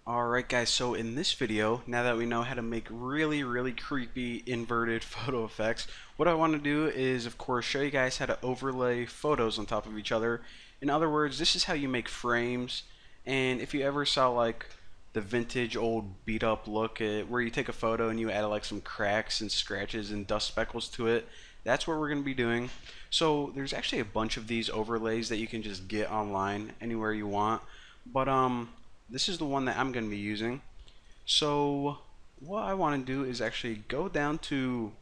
Alright guys, so in this video, now that we know how to make really creepy inverted photo effects, what I want to do is of course show you guys how to overlay photos on top of each other. In other words, this is how you make frames. And if you ever saw like the vintage old beat up look where you take a photo and you add like some cracks and scratches and dust speckles to it, that's what we're going to be doing. So there's actually a bunch of these overlays that you can just get online anywhere you want, but this is the one that I'm going to be using. So what I want to do is actually go down to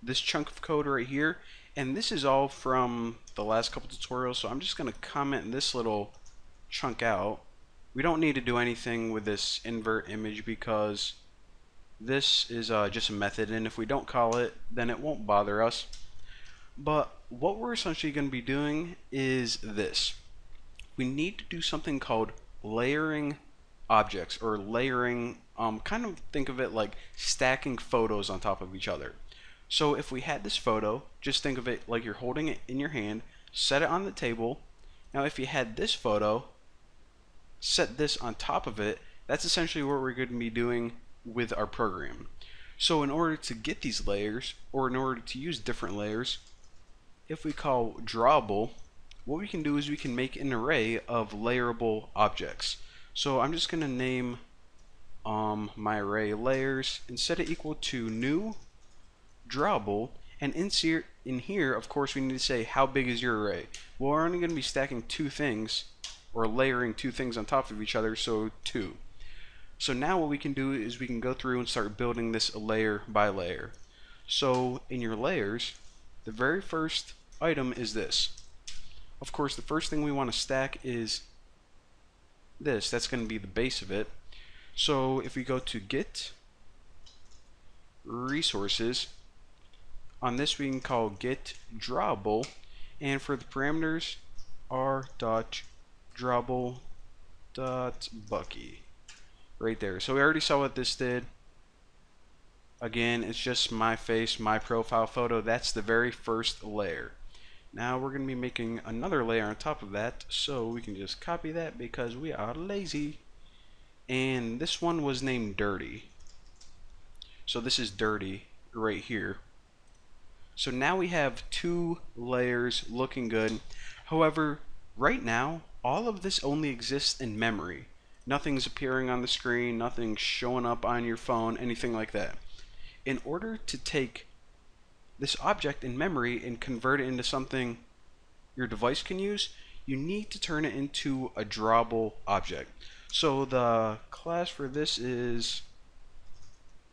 this chunk of code right here, and this is all from the last couple tutorials, so I'm just going to comment this little chunk out. We don't need to do anything with this invert image because this is just a method, and if we don't call it, then it won't bother us. But what we're essentially going to be doing is this. We need to do something called layering objects, or layering, kind of think of it like stacking photos on top of each other. So if we had this photo, just think of it like you're holding it in your hand, set it on the table. Now if you had this photo, set this on top of it. That's essentially what we're going to be doing with our program. So in order to get these layers, or in order to use different layers, if we call drawable, what we can do is we can make an array of layerable objects. So I'm just going to name my array layers and set it equal to new drawable, and in here of course we need to say how big is your array. Well, we're only going to be stacking two things, or layering two things on top of each other, so 2. So now what we can do is we can go through and start building this layer by layer. So in your layers, the very first item is this. Of course, the first thing we want to stack is this. That's going to be the base of it. So if we go to get resources, on this we can call get drawable, and for the parameters r.drawable.bucky right there. So we already saw what this did. Again, it's just my face, my profile photo. That's the very first layer. Now we're going to be making another layer on top of that, so we can just copy that because we are lazy. And this one was named dirty. So this is dirty right here. So now we have 2 layers looking good. However, right now all of this only exists in memory. Nothing's appearing on the screen, nothing's showing up on your phone, anything like that. In order to take this object in memory and convert it into something your device can use, you need to turn it into a drawable object. So the class for this is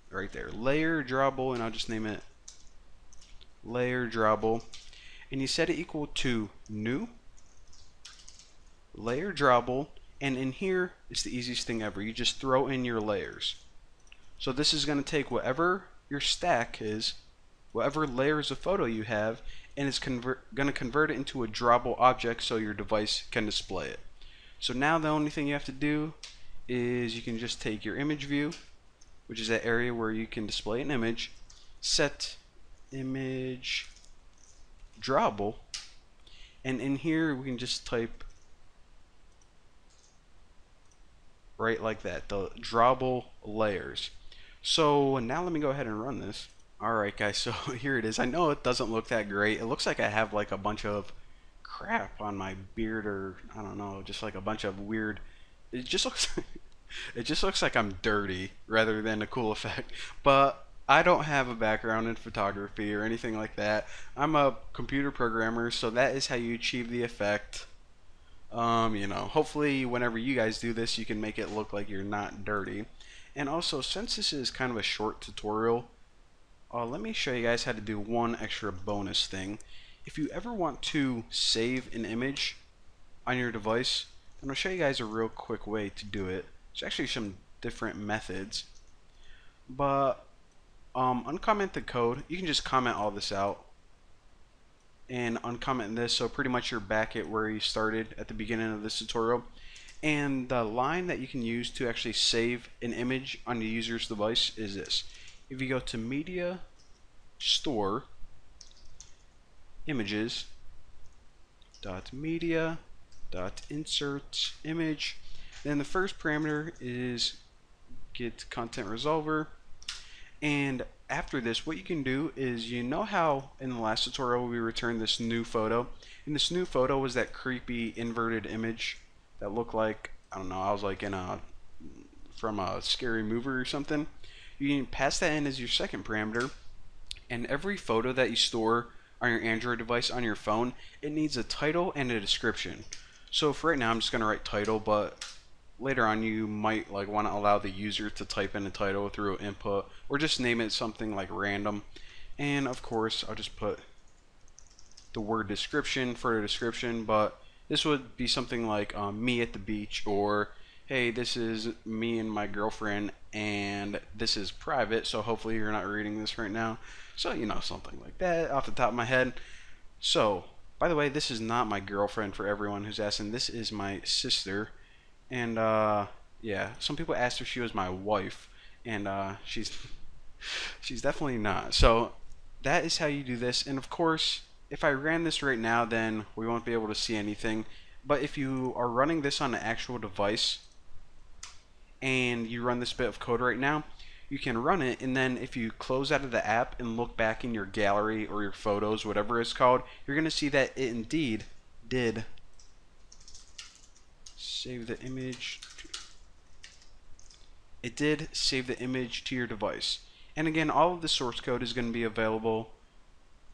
right there, layer drawable, and I'll just name it layer drawable, and you set it equal to new layer drawable, and in here it's the easiest thing ever. You just throw in your layers. So this is going to take whatever your stack is, whatever layers of photo you have, and it's going to convert it into a drawable object so your device can display it. So now the only thing you have to do is you can just take your image view, which is that area where you can display an image, set image drawable, and in here we can just type right like that, the drawable layers. So now let me go ahead and run this. Alright guys, so here it is. I know it doesn't look that great. It looks like I have like a bunch of crap on my beard, or I don't know, just like a bunch of weird, it just looks it just looks like I'm dirty rather than a cool effect. But I don't have a background in photography or anything like that. I'm a computer programmer, so that is how you achieve the effect. You know, hopefully whenever you guys do this you can make it look like you're not dirty. And also, since this is kind of a short tutorial, let me show you guys how to do one extra bonus thing. If you ever want to save an image on your device, I'm going to show you guys a real quick way to do it. There's actually some different methods, but uncomment the code. You can just comment all this out and uncomment this, so pretty much you're back at where you started at the beginning of this tutorial. And the line that you can use to actually save an image on the user's device is this. If you go to media store images dot media dot insert image, then the first parameter is get content resolver. And after this, what you can do is, you know how in the last tutorial we returned this new photo, and this new photo was that creepy inverted image that looked like, I don't know, I was like in a from a scary movie or something. You can pass that in as your second parameter, and every photo that you store on your Android device on your phone, it needs a title and a description. So for right now I'm just gonna write title, but later on you might like want to allow the user to type in a title through input, or just name it something like random. And of course I'll just put the word description for a description, but this would be something like me at the beach, or hey, this is me and my girlfriend, and this is private, so hopefully you're not reading this right now. So, you know, something like that off the top of my head. So, by the way, this is not my girlfriend, for everyone who's asking. This is my sister. And, yeah, some people asked if she was my wife, and, she's definitely not. So, that is how you do this. And, of course, if I ran this right now, then we won't be able to see anything. But if you are running this on an actual device, and you run this bit of code right now, you can run it, and then if you close out of the app and look back in your gallery or your photos, whatever it's called, you're going to see that it indeed did save the image. It did save the image to your device. And again, all of the source code is going to be available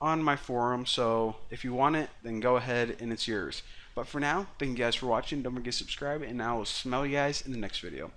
on my forum, so if you want it, then go ahead and it's yours. But for now, thank you guys for watching. Don't forget to subscribe, and I will smell you guys in the next video.